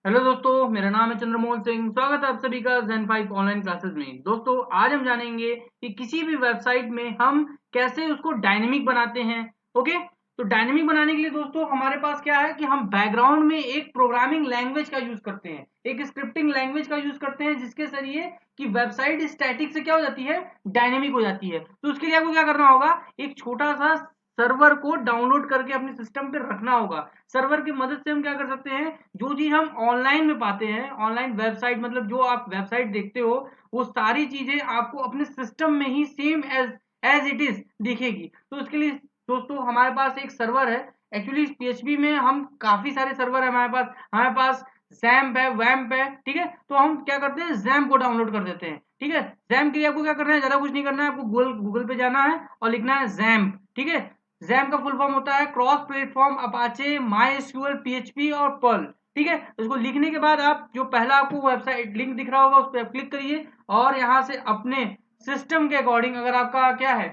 Hello दोस्तों, मेरा नाम है चंद्रमोहन सिंह। स्वागत है आप सभी का ज़ेन 5 ऑनलाइन क्लासेस में। दोस्तों, आज हम जानेंगे कि किसी भी वेबसाइट में हम कैसे उसको डायनेमिक बनाते हैं। ओके, तो डायनेमिक बनाने के लिए दोस्तों हमारे पास क्या है कि हम बैकग्राउंड में एक प्रोग्रामिंग लैंग्वेज का यूज करते हैं, एक स्क्रिप्टिंग लैंग्वेज का यूज करते हैं, जिसके जरिए कि वेबसाइट स्टैटिक से क्या हो जाती है, डायनेमिक हो जाती है। तो उसके लिए आपको क्या करना होगा, एक छोटा सा सर्वर को डाउनलोड करके अपने सिस्टम पे रखना होगा। सर्वर की मदद से हम क्या कर सकते हैं, जो चीज हम ऑनलाइन में पाते हैं, ऑनलाइन वेबसाइट मतलब जो आप वेबसाइट देखते हो, वो सारी चीजें आपको अपने सिस्टम में ही सेम एज इट इज दिखेगी। तो उसके लिए दोस्तों हमारे पास एक सर्वर है। एक्चुअली पीएचपी में हम काफी सारे सर्वर है हमारे पास जैम्प है, वैम्प है, ठीक है। तो हम क्या करते हैं, जैम्प को डाउनलोड कर देते हैं, ठीक है। जैम्प के लिए आपको क्या करना है, ज्यादा कुछ नहीं करना है, आपको गूगल पे जाना है और लिखना है जैम्प, ठीक है। जैम का फुल फॉर्म होता है cross platform Apache MySQL PHP और पर्ल, ठीक है। इसको लिखने के बाद आप जो पहला आपको वेबसाइट लिंक दिख रहा होगा उस पर क्लिक करिए और यहाँ से अपने सिस्टम के अकॉर्डिंग, अगर आपका क्या है,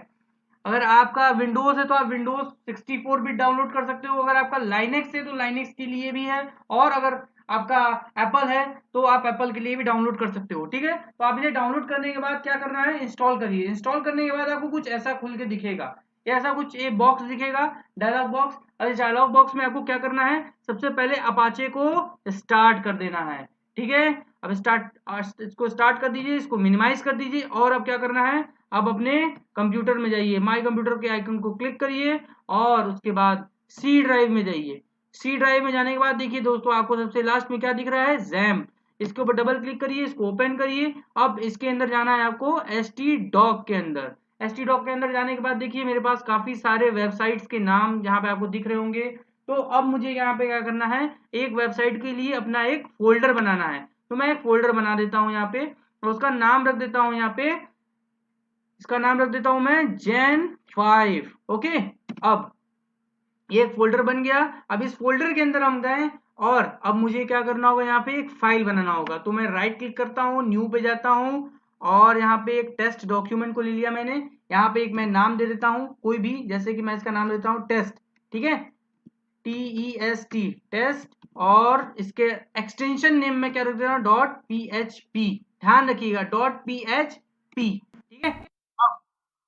अगर आपका विंडोज है तो आप विंडोज 64 बिट डाउनलोड कर सकते हो, अगर आपका लाइनेक्स है तो लाइनेक्स के लिए भी है, और अगर आपका एप्पल है तो आप एप्पल के लिए भी डाउनलोड कर सकते हो, ठीक है। तो आप इसे डाउनलोड करने के बाद क्या करना है, इंस्टॉल करिए। इंस्टॉल करने के बाद आपको कुछ ऐसा खुल के दिखेगा, ऐसा कुछ एक बॉक्स दिखेगा, डायलॉग बॉक्स। और इस डायलॉग बॉक्स में आपको क्या करना है, सबसे पहले अपाचे को स्टार्ट कर देना है, ठीक है। अब इसको स्टार्ट कर दीजिए, इसको मिनिमाइज कर दीजिए, और अब क्या करना है, अब अपने कंप्यूटर में जाइए, माई कंप्यूटर के आइकन को क्लिक करिए और उसके बाद सी ड्राइव में जाइए। सी ड्राइव में जाने के बाद देखिए दोस्तों, आपको सबसे लास्ट में क्या दिख रहा है, जैम। इसके ऊपर डबल क्लिक करिए, इसको ओपन करिए। अब इसके अंदर जाना है आपको एस टी डॉक के अंदर। एस टी डॉक के अंदर जाने के बाद देखिए मेरे पास काफी सारे वेबसाइट्स के नाम यहाँ पे आपको दिख रहे होंगे। तो अब मुझे यहाँ पे क्या करना है, एक वेबसाइट के लिए अपना एक फोल्डर बनाना है। तो मैं एक फोल्डर बना देता हूँ यहाँ पे, और उसका नाम रख देता हूँ यहाँ पे, इसका नाम रख देता हूं मैं जेन 5। ओके, अब ये एक फोल्डर बन गया। अब इस फोल्डर के अंदर हम गए और अब मुझे क्या करना होगा, यहाँ पे एक फाइल बनाना होगा। तो मैं राइट क्लिक करता हूँ, न्यू पे जाता हूँ और यहाँ पे एक टेस्ट डॉक्यूमेंट को ले लिया मैंने। यहाँ पे एक मैं नाम दे देता हूँ कोई भी, जैसे कि मैं इसका नाम देता हूँ टेस्ट, ठीक है, TEST टेस्ट। और इसके एक्सटेंशन नेम में क्या रख देता हूँ, डॉट PHP। ध्यान रखिएगा, डॉट PHP, ठीक है। अब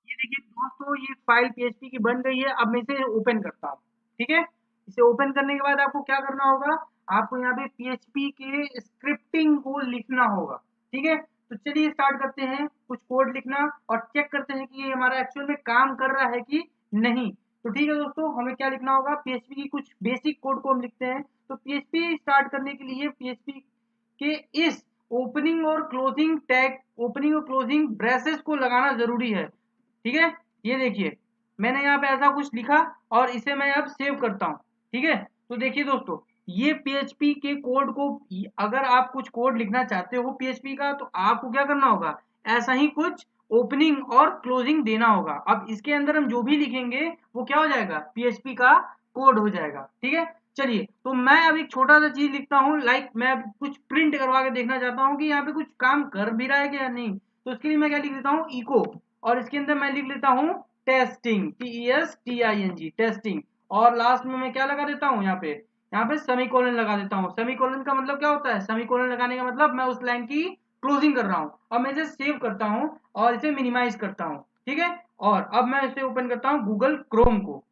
ये देखिए दोस्तों, ये फाइल पीएचपी की बन गई है। अब मैं इसे ओपन करता हूँ, ठीक है। इसे ओपन करने के बाद आपको क्या करना होगा, आपको यहाँ पे पीएचपी के स्क्रिप्टिंग को लिखना होगा, ठीक है। तो चलिए स्टार्ट करते हैं कुछ कोड लिखना और चेक करते हैं कि ये हमारा एक्चुअल में काम कर रहा है कि नहीं। तो ठीक है दोस्तों, हमें क्या लिखना होगा, पीएचपी की कुछ बेसिक कोड को हम लिखते हैं। तो पीएचपी स्टार्ट करने के लिए पीएचपी के इस ओपनिंग और क्लोजिंग टैग, ओपनिंग और क्लोजिंग ब्रेसेस को लगाना जरूरी है, ठीक है। ये देखिए मैंने यहाँ पे ऐसा कुछ लिखा और इसे मैं अब सेव करता हूँ, ठीक है। तो देखिए दोस्तों, ये पीएचपी के कोड को, अगर आप कुछ कोड लिखना चाहते हो पीएचपी का, तो आपको क्या करना होगा, ऐसा ही कुछ ओपनिंग और क्लोजिंग देना होगा। अब इसके अंदर हम जो भी लिखेंगे वो क्या हो जाएगा, पीएचपी का कोड हो जाएगा, ठीक है। चलिए, तो मैं अब एक छोटा सा चीज लिखता हूँ, लाइक मैं कुछ प्रिंट करवा के देखना चाहता हूँ कि यहाँ पे कुछ काम कर भी रहा है कि या नहीं। तो इसके लिए मैं क्या लिख देता हूँ, इको, और इसके अंदर मैं लिख लेता हूँ टेस्टिंग, TESTING टेस्टिंग। और लास्ट में मैं क्या लगा देता हूँ, यहाँ पे सेमीकोलन लगा देता हूँ। सेमीकोलन का मतलब क्या होता है, सेमीकोलन लगाने का मतलब मैं उस लाइन की क्लोजिंग कर रहा हूँ। अब मैं इसे सेव करता हूँ और इसे मिनिमाइज करता हूँ, ठीक है। और अब मैं इसे ओपन करता हूँ गूगल क्रोम को,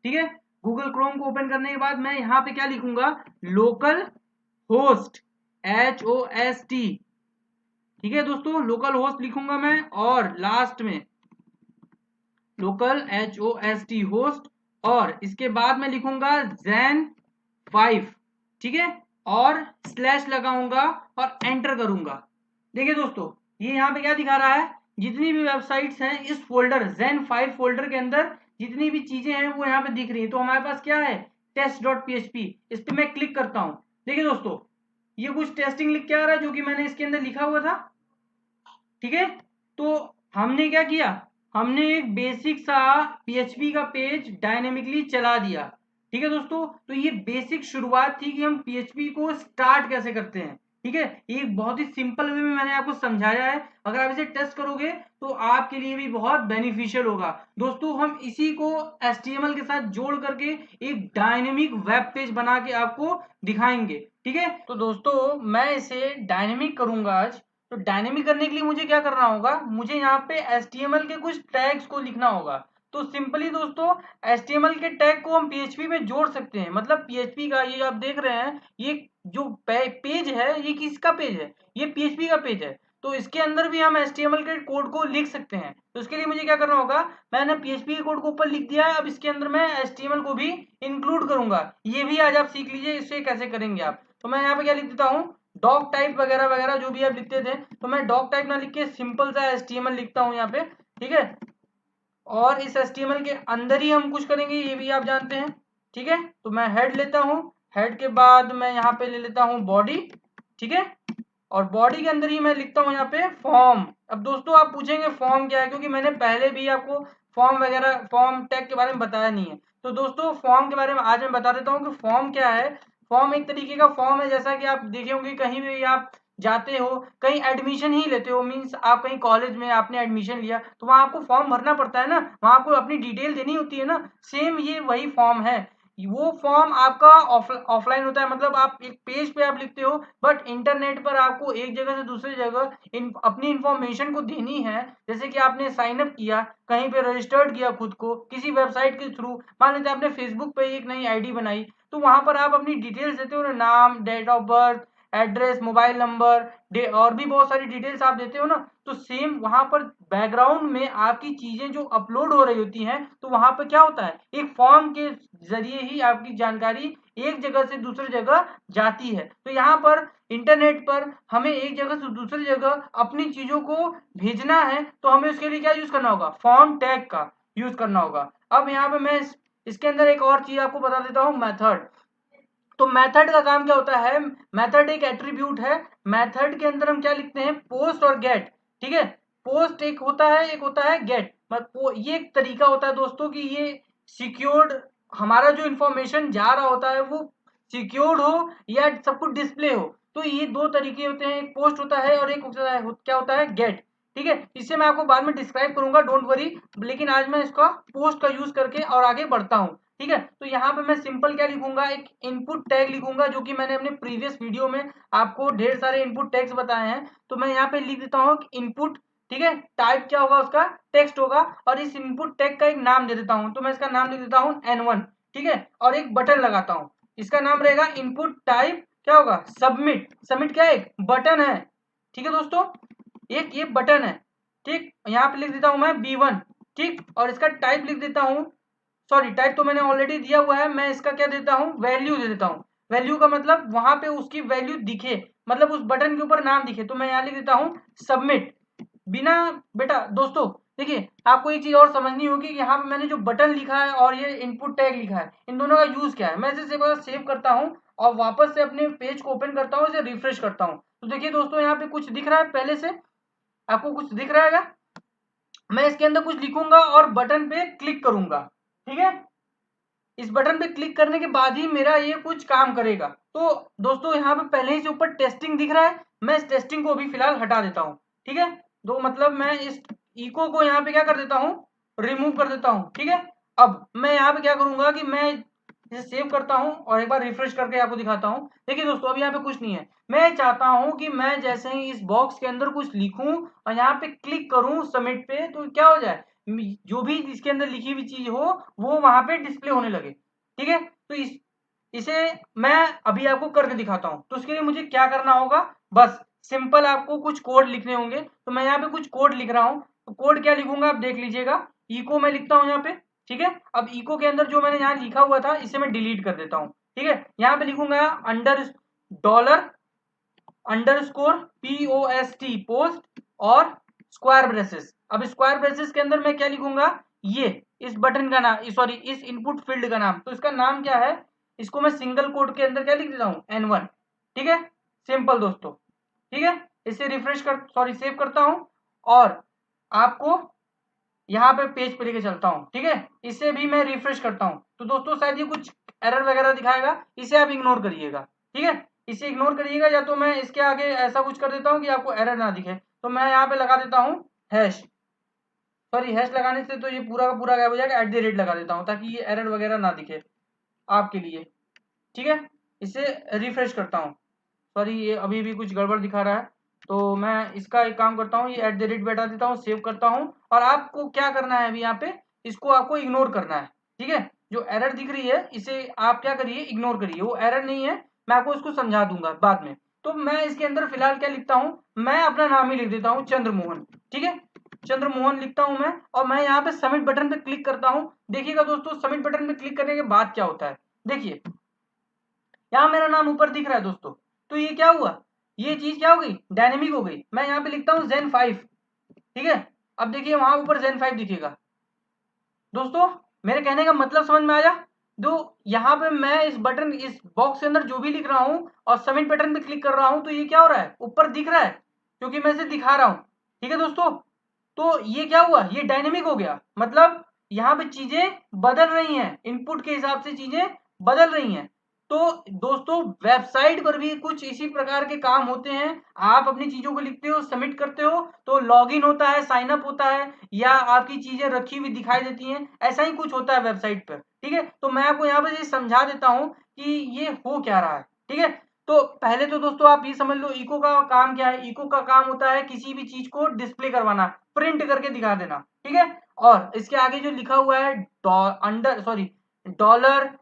ठीक है। गूगल क्रोम को ओपन करने के बाद मैं यहाँ पे क्या लिखूंगा, लोकल होस्ट, HOST, ठीक है दोस्तों, लोकल होस्ट लिखूंगा मैं। और लास्ट में लोकल HOST होस्ट, और इसके बाद मैं लिखूंगा zen 5, ठीक है, और स्लैश लगाऊंगा और एंटर करूंगा। देखिए दोस्तों, ये यहाँ पे क्या दिखा रहा है, जितनी भी वेबसाइट्स हैं इस फोल्डर zen 5 फोल्डर के अंदर जितनी भी चीजें हैं वो यहाँ पे दिख रही है। तो हमारे पास क्या है, test.php। इस पे मैं क्लिक करता हूँ। देखिए दोस्तों, ये कुछ टेस्टिंग लिख के आ रहा है जो कि मैंने इसके अंदर लिखा हुआ था, ठीक है। तो हमने क्या किया, हमने एक बेसिक सा पीएचपी का पेज डायनेमिकली चला दिया, ठीक है दोस्तों। तो ये बेसिक शुरुआत थी कि हम पीएचपी को स्टार्ट कैसे करते हैं, ठीक है, एक बहुत ही सिंपल वे में मैंने आपको समझाया है। अगर आप इसे टेस्ट करोगे तो आपके लिए भी बहुत बेनिफिशियल होगा। दोस्तों हम इसी को HTML के साथ जोड़ करके एक डायनेमिक वेब पेज बना के आपको दिखाएंगे। ठीक है, तो दोस्तों मैं इसे डायनेमिक करूंगा आज। तो डायनेमिक करने के लिए मुझे क्या करना होगा, मुझे यहाँ पे HTML के कुछ टैग्स को लिखना होगा। तो सिंपली दोस्तों HTML के टैग को हम PHP में जोड़ सकते हैं। मतलब PHP का ये आप देख रहे हैं, ये जो पेज है ये किसका पेज है, ये PHP का पेज है। तो इसके अंदर भी हम HTML के कोड को लिख सकते हैं। तो इसके लिए मुझे क्या करना होगा, मैंने PHP के कोड को ऊपर लिख दिया है, अब इसके अंदर मैं HTML को भी इंक्लूड करूंगा। ये भी आज आप सीख लीजिए इससे कैसे करेंगे आप। तो मैं यहाँ पे क्या लिख देता हूँ, डॉक टाइप वगैरह वगैरह जो भी आप लिखते थे, तो मैं डॉक टाइप ना लिख के सिंपल सा HTML लिखता हूँ यहाँ पे। ठीक है, और इस HTML के अंदर ही हम कुछ करेंगे, ये भी आप जानते हैं। ठीक है, तो मैं हेड लेता हूँ, हेड के बाद मैं यहाँ पे ले लेता हूँ बॉडी। ठीक है, और बॉडी के अंदर ही मैं लिखता हूँ यहाँ पे फॉर्म। अब दोस्तों आप पूछेंगे फॉर्म क्या है, क्योंकि मैंने पहले भी आपको फॉर्म वगैरह फॉर्म टैग के बारे में बताया नहीं है। तो दोस्तों फॉर्म के बारे में आज मैं बता देता हूँ कि फॉर्म क्या है। फॉर्म एक तरीके का फॉर्म है, जैसा कि आप देखे होंगे कहीं भी आप जाते हो, कहीं एडमिशन ही लेते हो, मीन्स आप कहीं कॉलेज में आपने एडमिशन लिया तो वहां आपको फॉर्म भरना पड़ता है ना, वहां आपको अपनी डिटेल देनी होती है ना। सेम ये वही फॉर्म है। वो फॉर्म आपका ऑफलाइन होता है, मतलब आप एक पेज पे आप लिखते हो, बट इंटरनेट पर आपको एक जगह से दूसरी जगह अपनी इंफॉर्मेशन को देनी है। जैसे कि आपने साइन अप किया, कहीं पे रजिस्टर्ड किया खुद को किसी वेबसाइट के थ्रू, मान लेते हैं आपने फेसबुक पे एक नई आईडी बनाई, तो वहां पर आप अपनी डिटेल्स देते हो ना, नाम, date of birth, address, mobile number, और भी बहुत सारी डिटेल्स आप देते हो ना। तो सेम वहां पर बैकग्राउंड में आपकी चीजें जो अपलोड हो रही होती हैं, तो वहां पर क्या होता है, एक फॉर्म के जरिए ही आपकी जानकारी एक जगह से दूसरी जगह जाती है। तो यहाँ पर इंटरनेट पर हमें एक जगह से दूसरी जगह अपनी चीजों को भेजना है, तो हमें उसके लिए क्या यूज करना होगा, फॉर्म टैग का यूज करना होगा। अब यहाँ पे मैं इसके अंदर एक और चीज आपको बता देता हूँ, मेथड। तो मेथड का काम क्या होता है, मेथड एक एट्रीब्यूट है। मेथड के अंदर हम क्या लिखते हैं, पोस्ट और गेट। ठीक है, पोस्ट एक होता है, एक होता है गेट। मतलब ये एक तरीका होता है दोस्तों कि ये सिक्योर्ड, हमारा जो इंफॉर्मेशन जा रहा होता है वो सिक्योर्ड हो या सब कुछ डिस्प्ले हो। तो ये दो तरीके होते हैं, एक पोस्ट होता है और एक होता है क्या होता है, गेट। ठीक है, इससे मैं आपको बाद में डिस्क्राइब करूंगा, डोंट वरी। लेकिन आज मैं इसका पोस्ट का यूज करके और आगे बढ़ता हूँ। ठीक है, तो यहाँ पे मैं सिंपल क्या लिखूंगा, एक इनपुट टैग लिखूंगा, जो कि मैंने अपने प्रीवियस वीडियो में आपको ढेर सारे इनपुट टैग्स बताए हैं। तो मैं यहाँ पे लिख देता हूँ इनपुट। ठीक है, टाइप क्या होगा उसका, टेक्स्ट होगा, और इस इनपुट टैग का एक नाम दे देता हूँ। तो मैं इसका नाम लिख देता हूँ N1। ठीक है, और एक बटन लगाता हूँ, इसका नाम रहेगा इनपुट टाइप क्या होगा, सबमिट। सबमिट क्या है, एक बटन है। ठीक है दोस्तों, एक ये बटन है। ठीक, यहाँ पे लिख देता हूँ मैं B1। ठीक, और इसका टाइप लिख देता हूँ, सॉरी टाइप तो मैंने ऑलरेडी दिया हुआ है, मैं इसका क्या देता हूँ, वैल्यू दे देता हूँ। वैल्यू का मतलब वहां पे उसकी वैल्यू दिखे, मतलब उस बटन के ऊपर नाम दिखे। तो मैं यहाँ लिख देता हूँ सबमिट। बिना, बेटा दोस्तों देखिए आपको एक चीज और समझनी होगी कि यहाँ पे मैंने जो बटन लिखा है और ये इनपुट टैग लिखा है, इन दोनों का यूज क्या है। मैं इसे सेव करता हूँ और वापस से अपने पेज को ओपन करता हूँ, इसे रिफ्रेश करता हूँ। तो देखिए दोस्तों यहाँ पे कुछ दिख रहा है, पहले से आपको कुछ दिख रहा है। मैं इसके अंदर कुछ लिखूंगा और बटन पे क्लिक करूंगा। ठीक है, इस बटन पे क्लिक करने के बाद ही मेरा ये कुछ काम करेगा। तो दोस्तों यहाँ पे पहले ही से ऊपर टेस्टिंग दिख रहा है, मैं इस टेस्टिंग को अभी फिलहाल हटा देता हूँ। ठीक है, तो मतलब मैं इस इको को यहाँ पे क्या कर देता हूँ, रिमूव कर देता हूँ। ठीक है, अब मैं यहाँ पे क्या करूंगा कि मैं इसे सेव करता हूँ और एक बार रिफ्रेश करके आपको दिखाता हूँ। देखिए दोस्तों अभी यहाँ पे कुछ नहीं है। मैं चाहता हूँ कि मैं जैसे ही इस बॉक्स के अंदर कुछ लिखूं और यहाँ पे क्लिक करूं सबमिट पे, तो क्या हो जाए, जो भी इसके अंदर लिखी हुई चीज हो वो वहां पे डिस्प्ले होने लगे। ठीक है, तो इसे मैं अभी आपको करके दिखाता हूँ। तो उसके लिए मुझे क्या करना होगा, बस सिंपल आपको कुछ कोड लिखने होंगे। तो मैं यहाँ पे कुछ कोड लिख रहा हूँ, तो कोड क्या लिखूंगा आप देख लीजिएगा। इको मैं लिखता हूँ यहाँ पे। ठीक है, अब इको के अंदर जो मैंने यहाँ लिखा हुआ था इसे मैं डिलीट कर देता हूँ। ठीक है, यहाँ पे लिखूंगा under dollar underscore POST post और स्क्वायर ब्रेसेस। अब स्क्वायर ब्रेसेस के अंदर मैं क्या लिखूंगा, ये इस बटन का नाम, सॉरी इस इनपुट फील्ड का नाम। तो इसका नाम क्या है, इसको मैं सिंगल कोट के अंदर क्या लिख देता हूँ, N1। ठीक है, सिंपल दोस्तों। ठीक है, इसे रिफ्रेश कर, सॉरी सेव करता हूँ और आपको यहाँ पे पेज पे लेके चलता हूँ। ठीक है, इसे भी मैं रिफ्रेश करता हूँ। तो दोस्तों शायद ये कुछ एरर वगैरह दिखाएगा, इसे आप इग्नोर करिएगा। ठीक है, इसे इग्नोर करिएगा, या तो मैं इसके आगे ऐसा कुछ कर देता हूँ कि आपको एरर ना दिखे। तो मैं यहाँ पे लगा देता हूँ हैश, सॉरी हैश लगाने से तो ये पूरा का पूरा गायब हो जाएगा, @ लगा देता हूँ ताकि ये एरर वगैरह ना दिखे आपके लिए। ठीक है, इसे रिफ्रेश करता हूँ। सॉरी ये अभी भी कुछ गड़बड़ दिखा रहा है, तो मैं इसका एक काम करता हूँ, ये @ बैठा देता हूँ, सेव करता हूँ। और आपको क्या करना है अभी यहाँ पे, इसको आपको इग्नोर करना है। ठीक है, जो एरर दिख रही है इसे आप क्या करिए, इग्नोर करिए, वो एरर नहीं है, मैं आपको इसको समझा दूंगा बाद में। तो मैं इसके अंदर फिलहाल क्या लिखता हूँ, मैं अपना नाम ही लिख देता हूँ, चंद्रमोहन। ठीक है, चंद्रमोहन लिखता हूँ मैं, और मैं यहाँ पे सबमिट बटन पे क्लिक करता हूँ। देखिएगा दोस्तों, सबमिट बटन पे क्लिक करने के बाद क्या होता है, देखिए यहाँ मेरा नाम ऊपर दिख रहा है दोस्तों। तो ये क्या हुआ, ये चीज क्या हो गई, डायनेमिक हो गई। मैं यहाँ पे लिखता हूँ Zen 5। ठीक है, अब देखिए वहां ऊपर Zen 5 दिखेगा। दोस्तों मेरे कहने का मतलब समझ में आया। जो यहाँ पे मैं इस बटन, इस बॉक्स के अंदर जो भी लिख रहा हूँ और सबमिट बटन पे क्लिक कर रहा हूँ, तो ये क्या हो रहा है, ऊपर दिख रहा है, क्योंकि मैं इसे दिखा रहा हूँ। ठीक है दोस्तों, तो ये क्या हुआ, ये डायनेमिक हो गया, मतलब यहाँ पे चीजें बदल रही हैं, इनपुट के हिसाब से चीजें बदल रही हैं। तो दोस्तों वेबसाइट पर भी कुछ इसी प्रकार के काम होते हैं। आप अपनी चीजों को लिखते हो, सबमिट करते हो, तो लॉगिन होता है, साइन अप होता है, या आपकी चीजें रखी हुई दिखाई देती हैं, ऐसा ही कुछ होता है वेबसाइट पर। ठीक है, तो मैं आपको यहाँ पे ये समझा देता हूँ कि ये हो क्या रहा है। ठीक है, तो पहले तो दोस्तों आप ये समझ लो, इको का काम क्या है। इको का काम होता है किसी भी चीज को डिस्प्ले करवाना, प्रिंट करके दिखा देना। ठीक है, और इसके आगे जो लिखा हुआ है डॉलर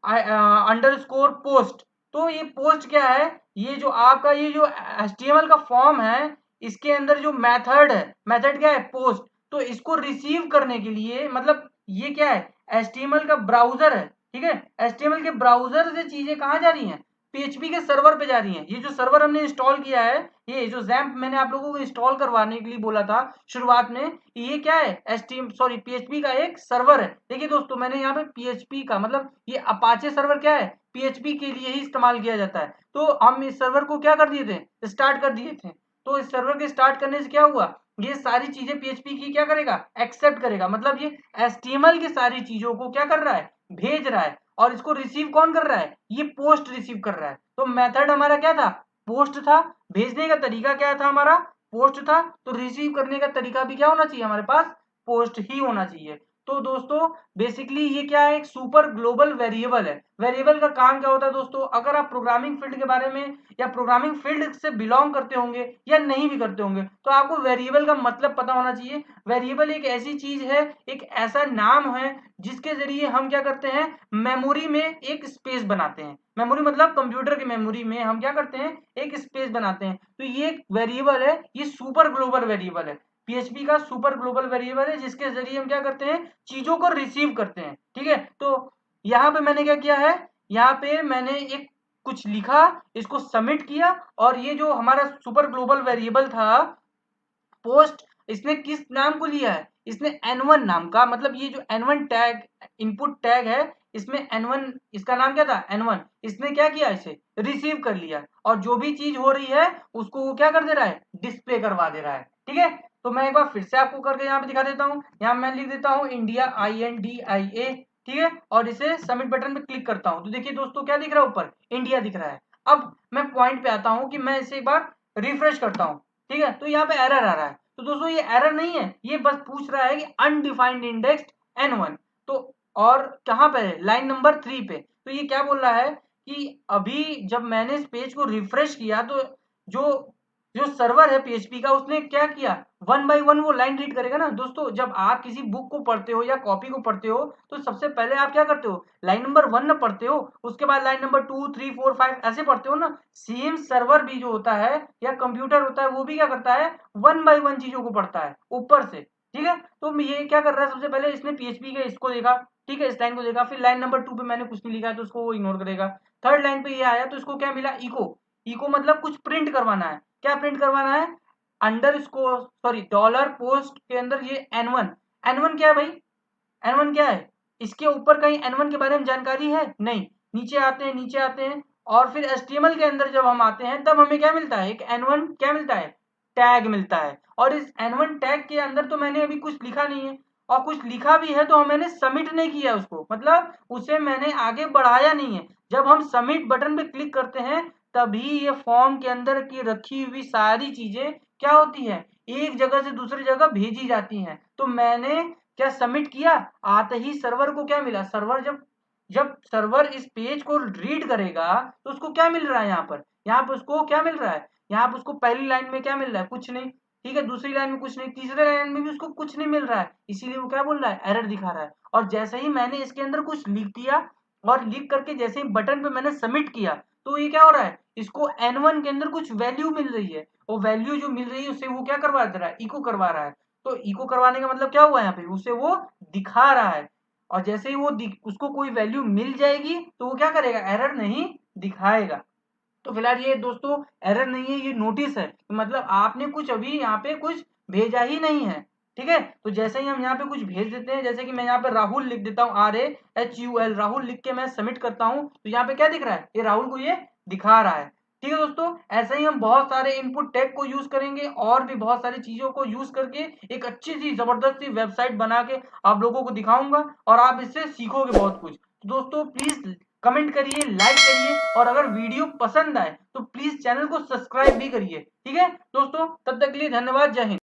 अंडरस्कोर पोस्ट, तो ये पोस्ट क्या है, ये जो आपका ये जो HTML का फॉर्म है, इसके अंदर जो मेथड है, मेथड क्या है, पोस्ट। तो इसको रिसीव करने के लिए, मतलब ये क्या है, HTML का ब्राउजर है। ठीक है, HTML के ब्राउजर से चीजें कहाँ जा रही हैं, PHP के सर्वर पे जा रही हैं। ये जो सर्वर हमने इंस्टॉल किया है, ये जो XAMPP मैंने आप लोगों को इंस्टॉल करवाने के लिए बोला था शुरुआत में, ये क्या है, PHP का एक सर्वर है। देखिए दोस्तों, मैंने यहाँ पे PHP का मतलब ये अपाचे सर्वर क्या है, PHP के लिए ही इस्तेमाल किया जाता है। तो हम इस सर्वर को क्या कर दिए थे, स्टार्ट कर दिए थे। तो इस सर्वर के स्टार्ट करने से क्या हुआ, ये सारी चीजें PHP की क्या करेगा, एक्सेप्ट करेगा, मतलब ये HTML की सारी चीजों को क्या कर रहा है, भेज रहा है। और इसको रिसीव कौन कर रहा है, ये पोस्ट रिसीव कर रहा है। तो मेथड हमारा क्या था, पोस्ट था। भेजने का तरीका क्या था हमारा, पोस्ट था। तो रिसीव करने का तरीका भी क्या होना चाहिए, हमारे पास पोस्ट ही होना चाहिए। तो दोस्तों बेसिकली ये क्या है, एक सुपर ग्लोबल वेरिएबल है। वेरिएबल का काम क्या होता है दोस्तों, अगर आप प्रोग्रामिंग फील्ड के बारे में या प्रोग्रामिंग फील्ड से बिलोंग करते होंगे या नहीं भी करते होंगे, तो आपको वेरिएबल का मतलब पता होना चाहिए। वेरिएबल एक ऐसी चीज है, एक ऐसा नाम है जिसके जरिए हम क्या करते हैं, मेमोरी में एक स्पेस बनाते हैं। मेमोरी मतलब कंप्यूटर की मेमोरी में हम क्या करते हैं, एक स्पेस बनाते हैं। तो ये एक वेरिएबल है, ये सुपर ग्लोबल वेरिएबल है। PHP का सुपर ग्लोबल वेरिएबल है, जिसके जरिए हम क्या करते हैं, चीजों को रिसीव करते हैं। ठीक है, तो यहाँ पे मैंने क्या किया है, यहाँ पे मैंने एक कुछ लिखा, इसको सबमिट किया, और ये जो हमारा सुपर ग्लोबल वेरिएबल था पोस्ट, इसने किस नाम को लिया है, इसने N1 नाम का, मतलब ये जो N1 टैग इनपुट टैग है, इसमें N1, इसका नाम क्या था, N1। इसने क्या किया, इसे रिसीव कर लिया, और जो भी चीज हो रही है उसको वो क्या कर दे रहा है, डिस्प्ले करवा दे रहा है। ठीक है, तो मैं एक बार फिर से आपको करके यहाँ पे दिखा देता हूँ। यहाँ मैं लिख देता हूँ इंडिया, INDIA। ठीक है, और इसे सबमिट बटन पे क्लिक करता हूँ, तो देखिए दोस्तों क्या दिख रहा है, ऊपर इंडिया दिख रहा है। अब मैं पॉइंट पे आता हूँ कि मैं इसे एक बार रिफ्रेश करता हूँ। ठीक है, तो यहाँ पे एरर आ रहा है। तो दोस्तों ये एरर नहीं है, ये बस पूछ रहा है कि अनडिफाइंड इंडेक्स्ड N1। तो और कहाँ पे है, लाइन नंबर 3 पे। तो ये क्या बोल रहा है कि अभी जब मैंने इस पेज को रिफ्रेश किया, तो जो जो सर्वर है PHP का, उसने क्या किया, 1 बाय 1 वो लाइन रीड करेगा ना। दोस्तों जब आप किसी बुक को पढ़ते हो या कॉपी को पढ़ते हो, तो सबसे पहले आप क्या करते हो, लाइन नंबर 1 ना पढ़ते हो, उसके बाद लाइन नंबर 2 3 4 5 ऐसे पढ़ते हो ना। सेम सर्वर भी जो होता है या कंप्यूटर होता है, वो भी क्या करता है, 1 बाय 1 चीजों को पढ़ता है ऊपर से। ठीक है, तो ये क्या कर रहा है, सबसे पहले इसने PHP के इसको देखा। ठीक है, इस लाइन को देखा, फिर लाइन नंबर 2 पे मैंने कुछ नहीं लिखा है तो उसको वो इग्नोर करेगा। थर्ड लाइन पे ये आया, तो इसको क्या मिला, इको। इको मतलब कुछ प्रिंट करवाना है। क्या प्रिंट करवाना है, डॉलर पोस्ट के अंदर ये N1। N1 क्या है भाई, N1 क्या है, इसके ऊपर कहीं N1 के बारे में जानकारी है नहीं। नीचे आते हैं, नीचे आते हैं, और फिर HTML के अंदर जब हम आते हैं, तब हमें क्या मिलता है, एक N1 क्या मिलता है, टैग मिलता है। और इस N1 टैग के अंदर तो मैंने अभी कुछ लिखा नहीं है, और कुछ लिखा भी है तो मैंने सबमिट नहीं किया उसको, मतलब उसे मैंने आगे बढ़ाया नहीं है। जब हम सबमिट बटन पे क्लिक करते हैं, तभी ये फॉर्म के अंदर की रखी हुई सारी चीजें क्या होती है, एक जगह से दूसरी जगह भेजी जाती हैं। तो मैंने क्या सबमिट किया, आते ही सर्वर को क्या मिला, सर्वर जब जब सर्वर इस पेज को रीड करेगा तो उसको क्या मिल रहा है, यहाँ पर उसको क्या मिल रहा है, यहाँ पर उसको पहली लाइन में क्या मिल रहा है, कुछ नहीं, ठीक है, दूसरी लाइन में कुछ नहीं, तीसरे लाइन में भी उसको कुछ नहीं मिल रहा है, इसीलिए वो क्या बोल रहा है, एरर दिखा रहा है। और जैसे ही मैंने इसके अंदर कुछ लिख दिया और लिख करके जैसे ही बटन पे मैंने सबमिट किया, तो ये क्या हो रहा है, इसको N1 के अंदर कुछ वैल्यू मिल रही है, और वैल्यू जो मिल रही है उससे वो क्या करवा दे रहा है, इको करवा रहा है। तो इको करवाने का मतलब क्या हुआ, यहाँ पे उसे वो दिखा रहा है, और जैसे ही वो उसको कोई वैल्यू मिल जाएगी तो वो क्या करेगा, एरर नहीं दिखाएगा। तो फिलहाल ये दोस्तों एरर नहीं है, ये नोटिस है, मतलब आपने कुछ अभी यहाँ पे कुछ भेजा ही नहीं है, ठीक है। तो जैसे ही हम यहाँ पे कुछ भेज देते हैं, जैसे कि मैं यहाँ पे राहुल लिख देता हूँ, RAHUL, राहुल लिख के मैं सबमिट करता हूँ, तो यहाँ पे क्या दिख रहा है, ये राहुल को ये दिखा रहा है। ठीक है दोस्तों, ऐसे ही हम बहुत सारे इनपुट टैग को यूज करेंगे और भी बहुत सारी चीजों को यूज करके एक अच्छी सी जबरदस्त सी वेबसाइट बना के आप लोगों को दिखाऊंगा, और आप इससे सीखोगे बहुत कुछ। तो दोस्तों प्लीज कमेंट करिए, लाइक करिए, और अगर वीडियो पसंद आए तो प्लीज चैनल को सब्सक्राइब भी करिए। ठीक है दोस्तों, तब तक के लिए धन्यवाद, जय हिंद।